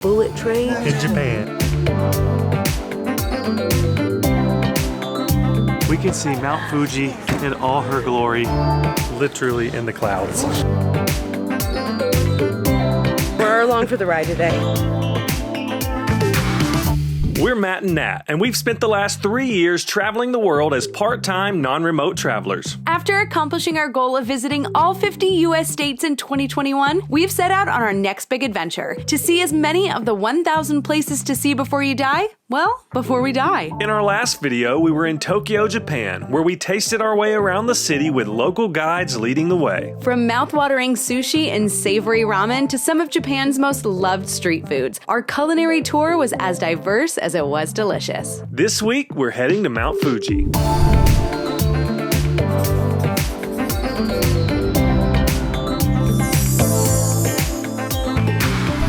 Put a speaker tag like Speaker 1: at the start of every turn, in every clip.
Speaker 1: bullet train
Speaker 2: in Japan. We can see Mount Fuji in all her glory, literally in the clouds.
Speaker 1: We're along for the ride today.
Speaker 2: We're Matt and Nat, and we've spent the last 3 years traveling the world as part-time, non-remote travelers.
Speaker 3: After accomplishing our goal of visiting all 50 U.S. states in 2021, we've set out on our next big adventure to see as many of the 1,000 places to see before you die. Well, before we die.
Speaker 2: In our last video, we were in Tokyo, Japan, where we tasted our way around the city with local guides leading the way.
Speaker 3: From mouth-watering sushi and savory ramen to some of Japan's most loved street foods, our culinary tour was as diverse as it was delicious.
Speaker 2: This week, we're heading to Mount Fuji.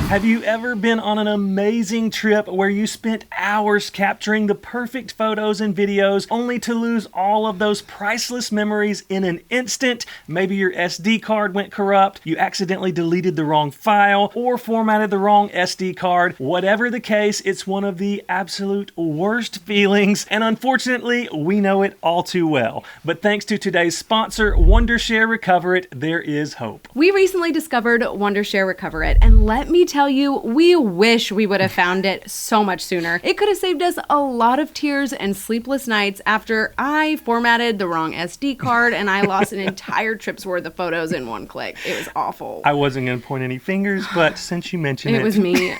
Speaker 2: Have you ever been on an amazing trip where you spent hours capturing the perfect photos and videos only to lose all of those priceless memories in an instant? Maybe your SD card went corrupt, you accidentally deleted the wrong file, or formatted the wrong SD card. Whatever the case, it's one of the absolute worst feelings, and unfortunately, we know it all too well. But thanks to today's sponsor, Wondershare Recover It, there is hope.
Speaker 3: We recently discovered Wondershare Recover It, and let me tell you, we wish we would have found it so much sooner. It could have saved us a lot of tears and sleepless nights after I formatted the wrong SD card and I lost an entire trip's worth of photos in one click. It was awful.
Speaker 2: I wasn't going to point any fingers, but since you mentioned it.
Speaker 3: It was me.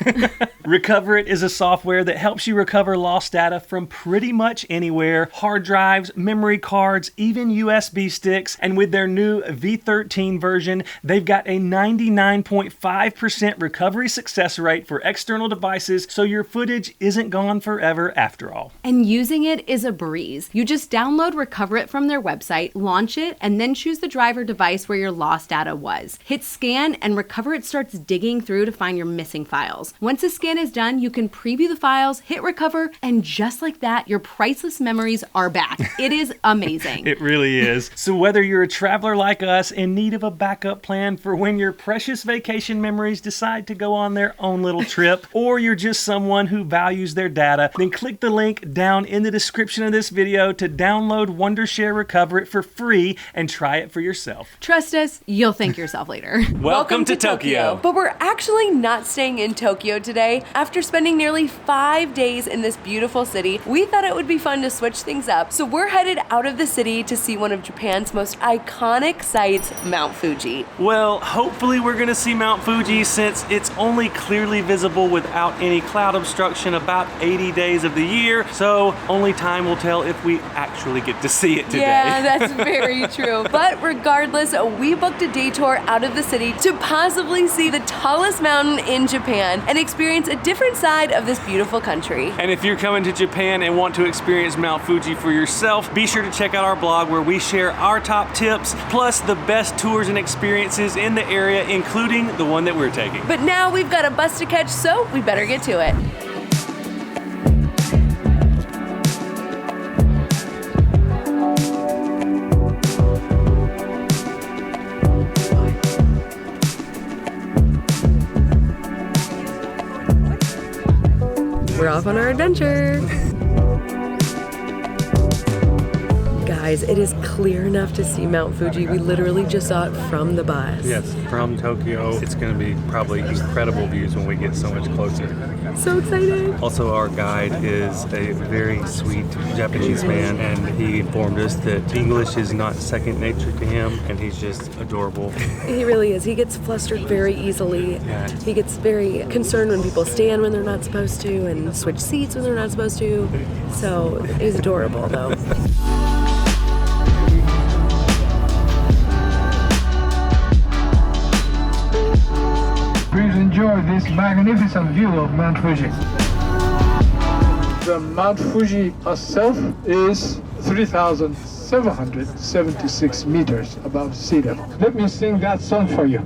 Speaker 2: Recover It is a software that helps you recover lost data from pretty much anywhere. Hard drives, memory cards, even USB sticks. And with their new V13 version, they've got a 99.5% recovery success rate for external devices, so your footage isn't gone forever after all.
Speaker 3: And using it is a breeze. You just download Recover It from their website, launch it, and then choose the drive or device where your lost data was. Hit scan, and Recover It starts digging through to find your missing files. Once the scan is done, you can preview the files, hit recover, and just like that, your priceless memories are back. It is amazing.
Speaker 2: It really is. So whether you're a traveler like us in need of a backup plan for when your precious vacation memories decide to go on their own little trip, or you're just someone who values their data, then click the link down in the description of this video to download Wondershare Recover It for free and try it for yourself.
Speaker 3: Trust us, you'll thank yourself later.
Speaker 2: Welcome to Tokyo.
Speaker 1: But we're actually not staying in Tokyo today. After spending nearly 5 days in this beautiful city, we thought it would be fun to switch things up. So we're headed out of the city to see one of Japan's most iconic sites, Mount Fuji.
Speaker 2: Well, hopefully we're going to see Mount Fuji since it's only clearly visible without any cloud obstruction about 80 days of the year, so only time will tell if we actually get to see it today.
Speaker 1: Yeah, that's very true. But regardless, we booked a day tour out of the city to possibly see the tallest mountain in Japan and experience a different side of this beautiful country.
Speaker 2: And if you're coming to Japan and want to experience Mount Fuji for yourself, be sure to check out our blog where we share our top tips, plus the best tours and experiences in the area, including the one that we're taking.
Speaker 1: But now we've got a bus to catch, so we better get to it. We're off on our adventure. Guys, it is clear enough to see Mount Fuji. We literally just saw it from the bus.
Speaker 2: Yes, from Tokyo. It's going to be probably incredible views when we get so much closer.
Speaker 1: So excited.
Speaker 2: Also, our guide is a very sweet Japanese man, and he informed us that English is not second nature to him, and he's just adorable.
Speaker 1: He really is. He gets flustered very easily.
Speaker 2: Yeah.
Speaker 1: He gets very concerned when people stand when they're not supposed to and switch seats when they're not supposed to. So he's adorable, though.
Speaker 4: Please enjoy this magnificent view of Mount Fuji. The Mount Fuji itself is 3,776 meters above sea level. Let me sing that song for you.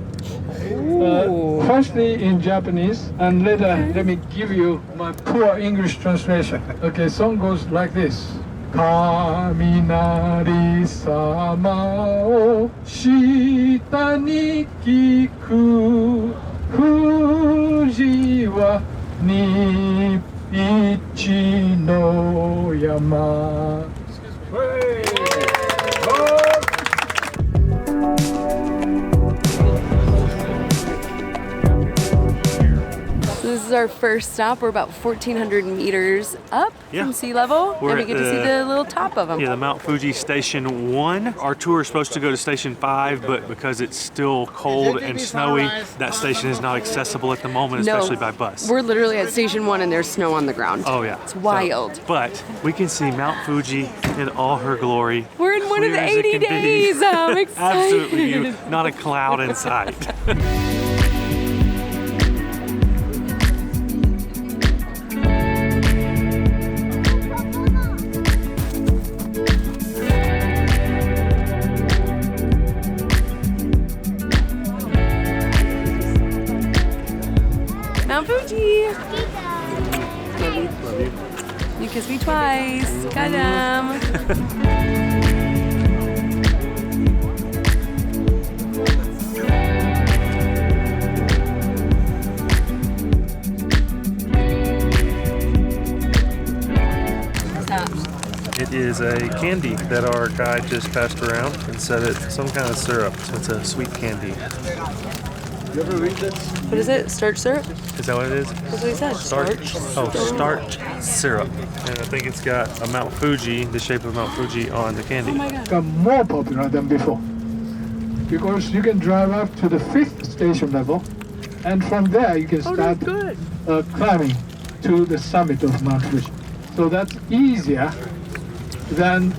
Speaker 4: Firstly in Japanese, and later let me give you my poor English translation. Okay, song goes like this. Kaminari sama o shita ni kiku Fuji wa ni ichi no yama.
Speaker 1: This is our first stop. We're about 1,400 meters up from sea level, and we get to see the little top of them.
Speaker 2: Yeah, the Mount Fuji Station 1. Our tour is supposed to go to Station 5, but because it's still cold and snowy, that station is not accessible at the moment, especially by bus.
Speaker 1: We're literally at Station 1 and there's snow on the ground.
Speaker 2: Oh yeah.
Speaker 1: It's wild.
Speaker 2: But we can see Mount Fuji in all her glory.
Speaker 1: We're in one of the 80 days. I'm excited.
Speaker 2: Absolutely, not a cloud in sight.
Speaker 1: Mount Fuji.
Speaker 2: Love you.
Speaker 1: You kissed me twice. Got him.
Speaker 2: It is a candy that our guide just passed around and said it's some kind of syrup. So it's a sweet candy.
Speaker 4: You ever read this?
Speaker 1: What is it? Starch syrup?
Speaker 2: Is that what it is?
Speaker 1: That's what he said.
Speaker 2: Starch. Oh, starch syrup. And I think it's got a Mount Fuji, the shape of Mount Fuji on the candy.
Speaker 1: Oh my god.
Speaker 4: Become more popular than before. Because you can drive up to the 5th station level, and from there you can start climbing to the summit of Mount Fuji. So that's easier than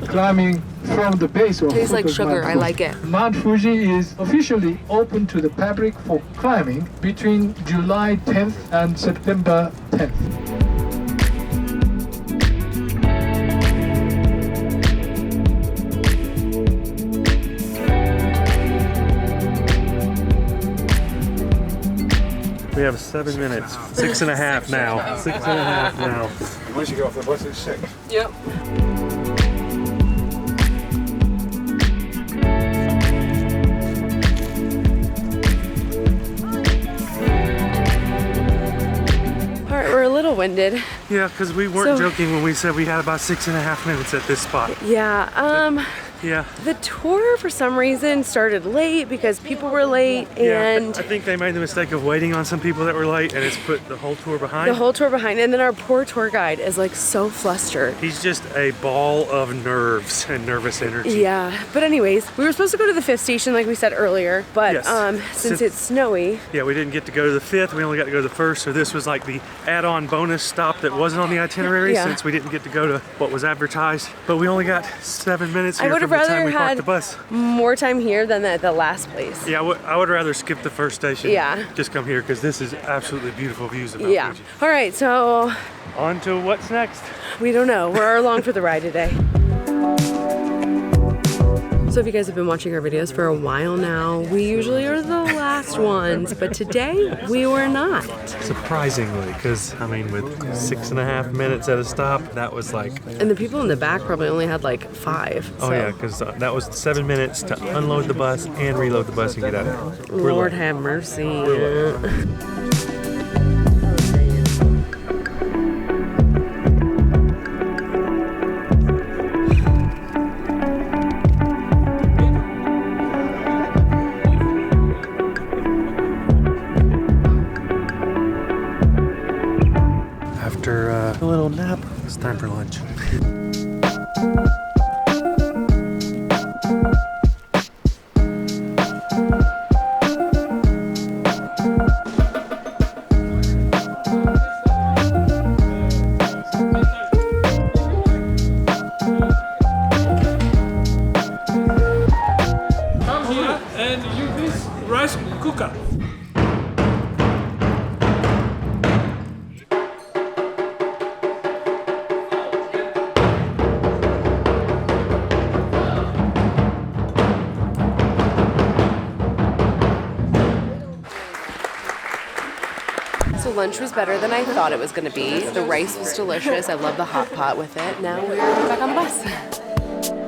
Speaker 4: climbing from the base of
Speaker 1: Tastes like
Speaker 4: Mount
Speaker 1: sugar.
Speaker 4: Fuji.
Speaker 1: I like it.
Speaker 4: Mount Fuji is officially open to the public for climbing between July 10th and September 10th.
Speaker 2: We have 7 minutes. 6.5 now. 6.5 now.
Speaker 4: Once you get off the bus, it's 6.
Speaker 1: Yep. All right, we're a little winded.
Speaker 2: Yeah, because we weren't joking when we said we had about 6.5 minutes at this spot.
Speaker 1: Yeah,
Speaker 2: Yeah.
Speaker 1: the tour for some reason started late because people were late, and
Speaker 2: I think they made the mistake of waiting on some people that were late, and it's put the whole tour behind.
Speaker 1: the whole tour behind. And then our poor tour guide is like so flustered.
Speaker 2: He's just a ball of nerves and nervous energy.
Speaker 1: Yeah, but anyways, we were supposed to go to the 5th station like we said earlier, but
Speaker 2: Yes.
Speaker 1: since it's snowy.
Speaker 2: Yeah, we didn't get to go to the 5th. We only got to go to the 1st, so this was like the add-on bonus stop that wasn't on the itinerary since we didn't get to go to what was advertised. But we only got 7 minutes here
Speaker 1: I would
Speaker 2: from
Speaker 1: have
Speaker 2: the time
Speaker 1: rather
Speaker 2: we parked
Speaker 1: had
Speaker 2: the bus.
Speaker 1: more time here than at the last place.
Speaker 2: Yeah, I would rather skip the first station.
Speaker 1: Yeah.
Speaker 2: Just come here because this is absolutely beautiful views of Mount
Speaker 1: Yeah.
Speaker 2: Fuji.
Speaker 1: All right, so
Speaker 2: On to what's next.
Speaker 1: we don't know. We're along for the ride today. So if you guys have been watching our videos for a while now, we usually are the last ones, but today we were not.
Speaker 2: Surprisingly, because I mean, with 6.5 minutes at a stop, that was like.
Speaker 1: And the people in the back probably only had like 5.
Speaker 2: Oh
Speaker 1: so.
Speaker 2: yeah, because that was 7 minutes to unload the bus and reload the bus and get out of there. We're
Speaker 1: Lord
Speaker 2: lucky.
Speaker 1: have mercy.
Speaker 2: After a little nap, it's time for lunch.
Speaker 4: Come here and use this rice cooker.
Speaker 1: So lunch was better than I thought it was going to be. The rice was delicious. I love the hot pot with it. Now we're back on the bus.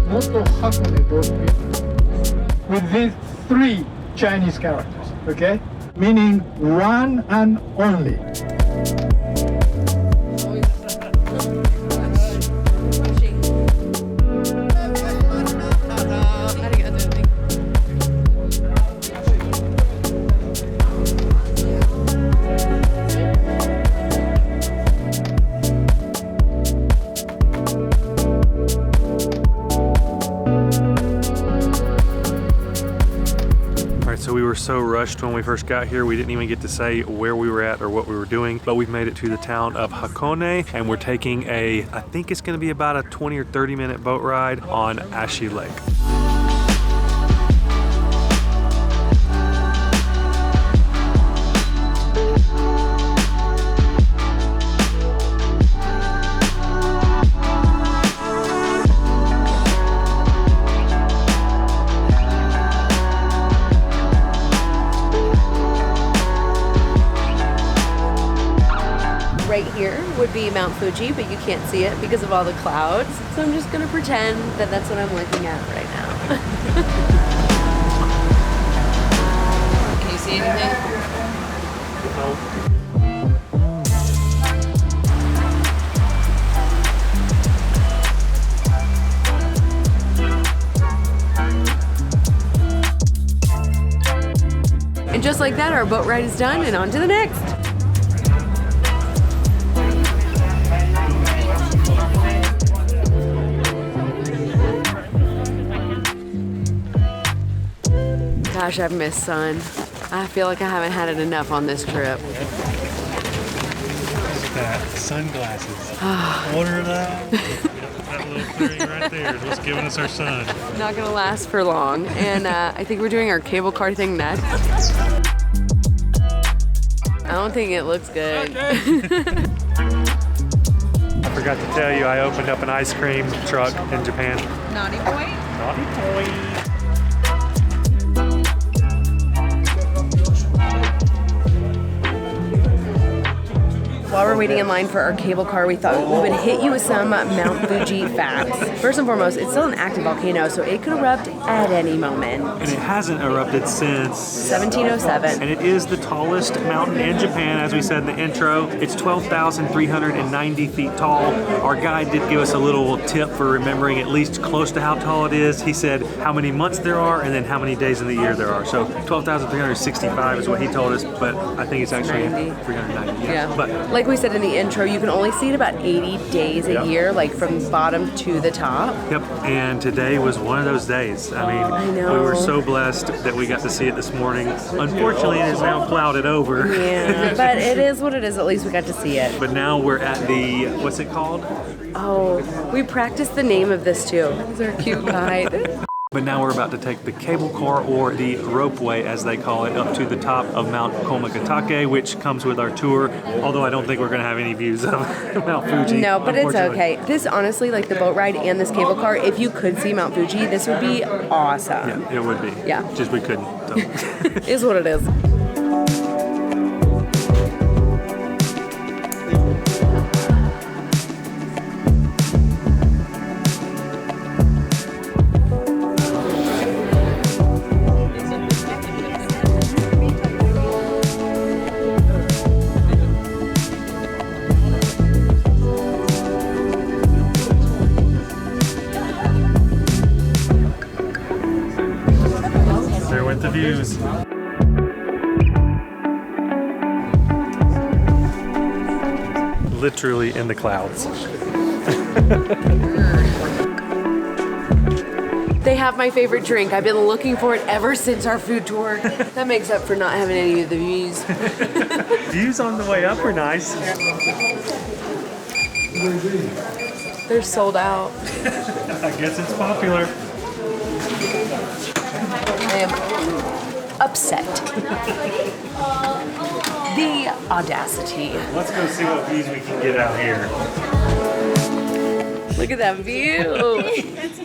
Speaker 4: Moto Hakone Ropeway. With this 3 Chinese characters, okay? Meaning one and only.
Speaker 2: So we were so rushed when we first got here, we didn't even get to say where we were at or what we were doing, but we've made it to the town of Hakone, and we're taking I think it's gonna be about a 20 or 30 minute boat ride on Ashi Lake.
Speaker 1: Right here would be Mount Fuji, but you can't see it because of all the clouds. So I'm just gonna pretend that that's what I'm looking at right now. Can you see anything? And just like that, our boat ride is done and on to the next. Gosh, I've missed sun. I feel like I haven't had it enough on this trip.
Speaker 2: That sunglasses. Order that. That little thing right there is what's giving us our sun.
Speaker 1: Not gonna last for long. And I think we're doing our cable car thing next. I don't think it looks good.
Speaker 2: I forgot to tell you, I opened up an ice cream truck in Japan.
Speaker 1: Naughty boy.
Speaker 2: Naughty boy.
Speaker 1: While we're waiting in line for our cable car, we thought we would hit you with some Mount Fuji facts. First and foremost, it's still an active volcano, so it could erupt at any moment.
Speaker 2: And it hasn't erupted since
Speaker 1: 1707.
Speaker 2: And it is the tallest mountain in Japan, as we said in the intro. It's 12,390 feet tall. Our guide did give us a little tip for remembering at least close to how tall it is. He said how many months there are and then how many days in the year there are. So 12,365 is what he told us, but I think it's actually 390.
Speaker 1: Yeah.
Speaker 2: But
Speaker 1: like we said in the intro, you can only see it about 80 days a
Speaker 2: Yep.
Speaker 1: year, like from bottom to the top.
Speaker 2: Yep, and today was one of those days. I mean,
Speaker 1: I know.
Speaker 2: we were so blessed that we got to see it this morning. Unfortunately, it is now clouded over.
Speaker 1: Yeah, but it is what it is. At least we got to see it.
Speaker 2: But now we're at the, what's it called?
Speaker 1: Oh, we practiced the name of this too. These are cute guide.
Speaker 2: But now we're about to take the cable car, or the ropeway as they call it, up to the top of Mount Komagatake, which comes with our tour, although I don't think we're going to have any views of Mount Fuji.
Speaker 1: No, but it's
Speaker 2: unfortunately.
Speaker 1: okay. This, honestly, like the boat ride and this cable car, if you could see Mount Fuji, this would be awesome.
Speaker 2: Yeah, it would be.
Speaker 1: Yeah.
Speaker 2: Just we couldn't. So.
Speaker 1: Is what it is.
Speaker 2: There went the views. Literally in the clouds.
Speaker 1: They have my favorite drink. I've been looking for it ever since our food tour. That makes up for not having any of the views.
Speaker 2: Views on the way up were nice.
Speaker 1: They're sold out.
Speaker 2: I guess it's popular.
Speaker 1: I am upset. The audacity.
Speaker 2: Let's go see what views we can get out here.
Speaker 1: Look at that view.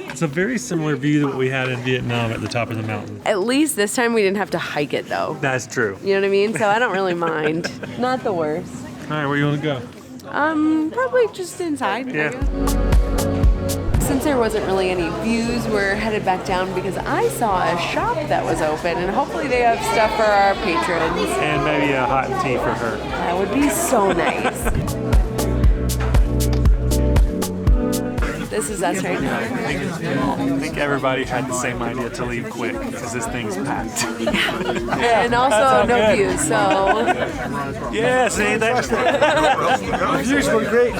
Speaker 2: It's a very similar view to what we had in Vietnam at the top of the mountain.
Speaker 1: At least this time we didn't have to hike it though.
Speaker 2: That's true.
Speaker 1: You know what I mean? So I don't really mind. Not the worst.
Speaker 2: All right, where you want to go?
Speaker 1: Probably just inside.
Speaker 2: Yeah.
Speaker 1: since there wasn't really any views, we're headed back down because I saw a shop that was open, and hopefully they have stuff for our patrons.
Speaker 2: And maybe a hot tea for her.
Speaker 1: That would be so nice. This is us right now.
Speaker 2: I think everybody had the same idea to leave quick because this thing's packed.
Speaker 1: And also no
Speaker 2: good.
Speaker 1: views, so.
Speaker 2: Yeah, see, that's the views were great.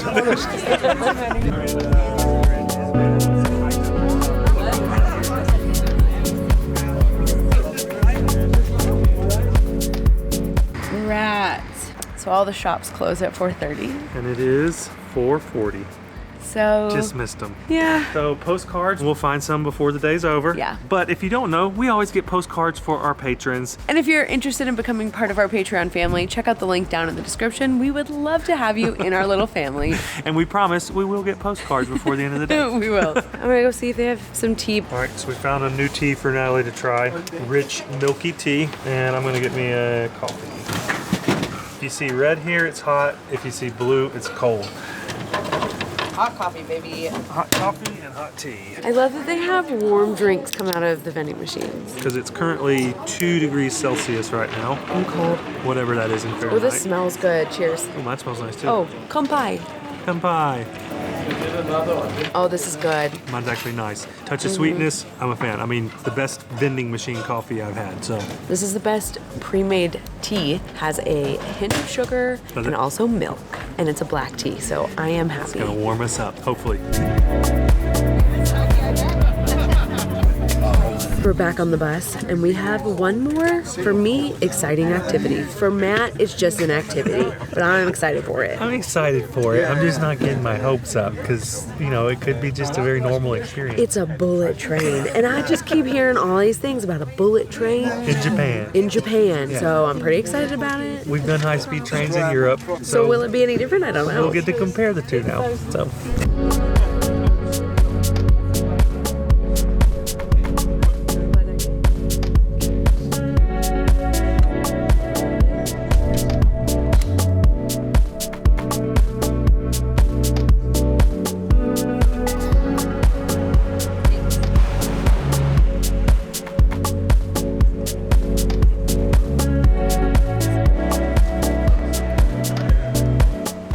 Speaker 1: Rats. So all the shops close at 4:30.
Speaker 2: And it is 4:40.
Speaker 1: So.
Speaker 2: Just missed them.
Speaker 1: Yeah.
Speaker 2: So postcards, we'll find some before the day's over.
Speaker 1: Yeah.
Speaker 2: But if you don't know, we always get postcards for our patrons.
Speaker 1: And if you're interested in becoming part of our Patreon family, check out the link down in the description. We would love to have you in our little family.
Speaker 2: And we promise we will get postcards before the end of the day.
Speaker 1: We will. I'm gonna go see if they have some tea.
Speaker 2: All right, so we found a new tea for Natalie to try. Rich, milky tea. And I'm gonna get me a coffee. If you see red here, it's hot. If you see blue, it's cold.
Speaker 1: Hot coffee, baby.
Speaker 2: Hot coffee and hot tea.
Speaker 1: I love that they have warm drinks come out of the vending machines.
Speaker 2: Because it's currently 2 degrees Celsius right now.
Speaker 1: I'm cold.
Speaker 2: Whatever that is in Fahrenheit.
Speaker 1: Oh, this smells good. Cheers.
Speaker 2: Oh, mine smells nice too.
Speaker 1: Oh, kampai.
Speaker 2: Kampai.
Speaker 1: Oh, this is good.
Speaker 2: Mine's actually nice. Touch of sweetness, I'm a fan. I mean, the best vending machine coffee I've had, so.
Speaker 1: This is the best pre-made tea. Has a hint of sugar
Speaker 2: Does
Speaker 1: and
Speaker 2: it?
Speaker 1: also milk. And it's a black tea, so I am happy.
Speaker 2: It's gonna warm us up, hopefully.
Speaker 1: We're back on the bus, and we have one more, for me, exciting activity. For Matt, it's just an activity, but I'm excited for it.
Speaker 2: I'm excited for it. I'm just not getting my hopes up because, you know, it could be just a very normal experience.
Speaker 1: It's a bullet train, and I just keep hearing all these things about a bullet train
Speaker 2: In Japan.
Speaker 1: in Japan, so I'm pretty excited about it.
Speaker 2: We've done high-speed trains in Europe,
Speaker 1: So will it be any different? I don't know.
Speaker 2: we'll get to compare the two now. So.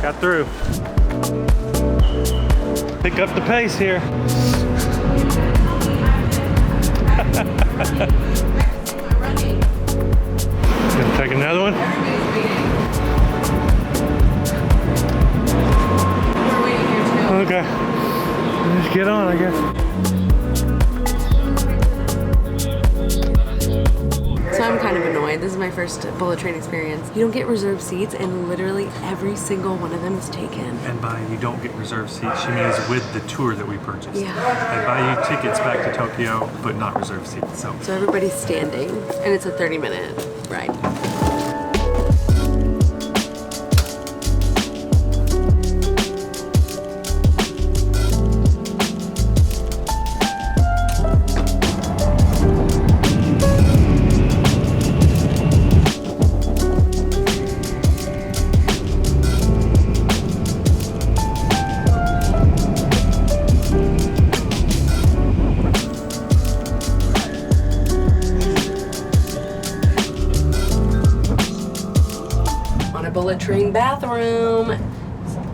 Speaker 2: Got through. Pick up the pace here. Gonna take another one. Okay. Let's get on, I guess.
Speaker 1: So I'm kind of annoyed. This is my first bullet train experience. You don't get reserved seats, and literally every single one of them is taken.
Speaker 2: And by you don't get reserved seats, she means with the tour that we purchased.
Speaker 1: Yeah.
Speaker 2: They buy you tickets back to Tokyo, but not reserved seats. So
Speaker 1: So everybody's standing, and it's a 30-minute ride. Bullet train bathroom.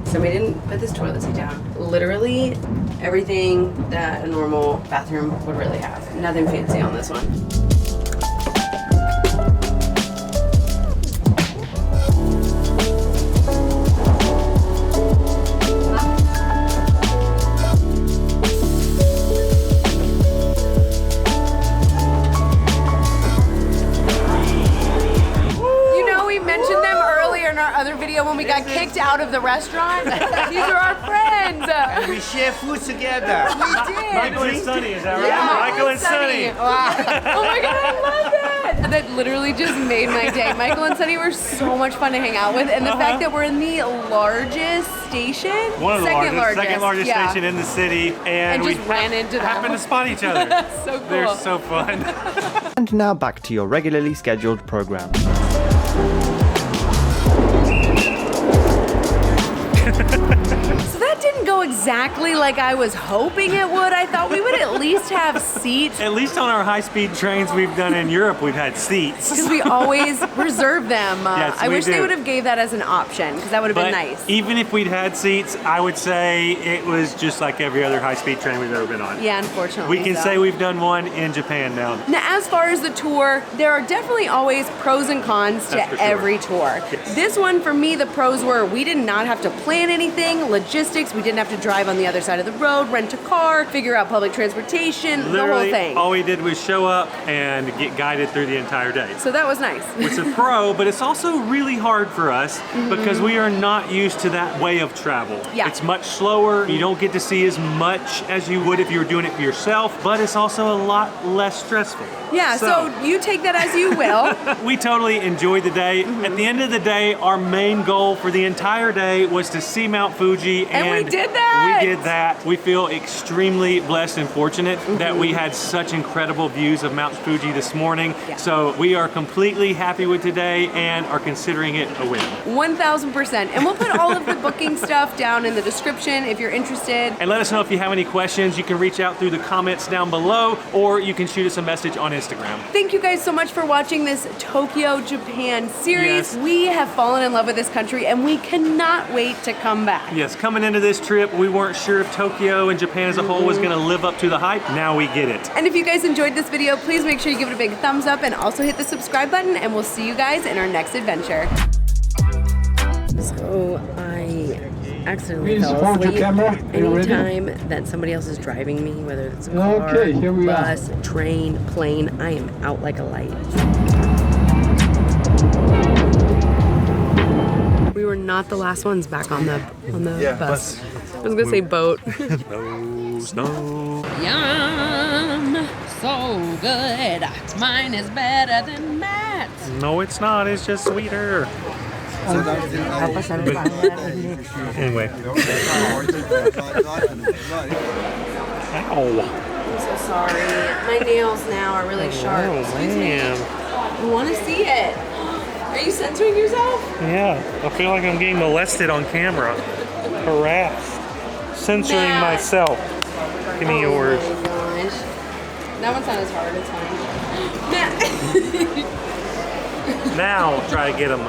Speaker 1: So we didn't put this toilet seat down. Literally everything that a normal bathroom would really have. Nothing fancy on this one. Other video when we got kicked out of the restaurant. These are our friends.
Speaker 5: And we share food together.
Speaker 1: We did.
Speaker 2: Michael and Sunny, is that right?
Speaker 1: Yeah,
Speaker 2: Michael and Sunny.
Speaker 1: Oh my god, I love that. That literally just made my day. Michael and Sunny were so much fun to hang out with, and the fact that we're in the largest station,
Speaker 2: One of the second largest
Speaker 1: yeah.
Speaker 2: station in the city, and we
Speaker 1: just ran into them.
Speaker 2: happened to spot each other.
Speaker 1: So cool.
Speaker 2: They're so fun.
Speaker 5: And now back to your regularly scheduled program.
Speaker 1: So that didn't go go exactly like I was hoping it would. I thought we would at least have seats.
Speaker 2: At least on our high-speed trains we've done in Europe, we've had seats.
Speaker 1: Because we always reserve them.
Speaker 2: Yes,
Speaker 1: I
Speaker 2: we
Speaker 1: wish they
Speaker 2: do.
Speaker 1: would have gave that as an option, because that would have
Speaker 2: But
Speaker 1: been nice.
Speaker 2: even if we'd had seats, I would say it was just like every other high-speed train we've ever been on.
Speaker 1: Yeah, unfortunately.
Speaker 2: We can
Speaker 1: so.
Speaker 2: say we've done one in Japan now.
Speaker 1: Now, as far as the tour, there are definitely always pros and cons to
Speaker 2: That's for sure.
Speaker 1: every tour.
Speaker 2: Yes.
Speaker 1: This one, for me, the pros were we did not have to plan anything, logistics, we didn't have to drive on the other side of the road, rent a car, figure out public transportation,
Speaker 2: Literally,
Speaker 1: the whole thing.
Speaker 2: all we did was show up and get guided through the entire day.
Speaker 1: So that was nice.
Speaker 2: It's a pro, but it's also really hard for us because we are not used to that way of travel.
Speaker 1: Yeah.
Speaker 2: It's much slower. You don't get to see as much as you would if you were doing it for yourself, but it's also a lot less stressful.
Speaker 1: Yeah, so you take that as you will.
Speaker 2: We totally enjoyed the day. At the end of the day, our main goal for the entire day was to see Mount Fuji,
Speaker 1: And we did that!
Speaker 2: We did that. We feel extremely blessed and fortunate that we had such incredible views of Mount Fuji this morning.
Speaker 1: Yeah.
Speaker 2: So we are completely happy with today and are considering it a win.
Speaker 1: 1,000%. And we'll put all of the booking stuff down in the description if you're interested.
Speaker 2: And let us know if you have any questions. You can reach out through the comments down below, or you can shoot us a message on Instagram.
Speaker 1: Thank you guys so much for watching this Tokyo, Japan series.
Speaker 2: Yes.
Speaker 1: We have fallen in love with this country and we cannot wait to come back.
Speaker 2: Yes, coming into this trip, we weren't sure if Tokyo and Japan as a whole was going to live up to the hype. Now we get it.
Speaker 1: And if you guys enjoyed this video, please make sure you give it a big thumbs up and also hit the subscribe button, and we'll see you guys in our next adventure. So I accidentally
Speaker 4: Please
Speaker 1: fell
Speaker 4: hold your
Speaker 1: asleep
Speaker 4: camera. Are you ready?
Speaker 1: anytime that somebody else is driving me, whether it's a car,
Speaker 4: Okay, here we are.
Speaker 1: bus, train, plane, I am out like a light. We were not the last ones back on the bus. I was gonna say boat.
Speaker 2: Snow.
Speaker 3: Yum! So good. Mine is better than Matt's.
Speaker 2: No, it's not. It's just sweeter. Anyway. Ow.
Speaker 1: I'm so sorry. My nails now are really sharp.
Speaker 2: Oh, man.
Speaker 1: I want to see it. Are you censoring yourself?
Speaker 2: Yeah, I feel like I'm getting molested on camera. Harassed. Censoring
Speaker 1: Matt.
Speaker 2: myself. Give me yours.
Speaker 1: Oh my gosh. That one's not as hard. It's fine. Matt.
Speaker 2: Now try to get them.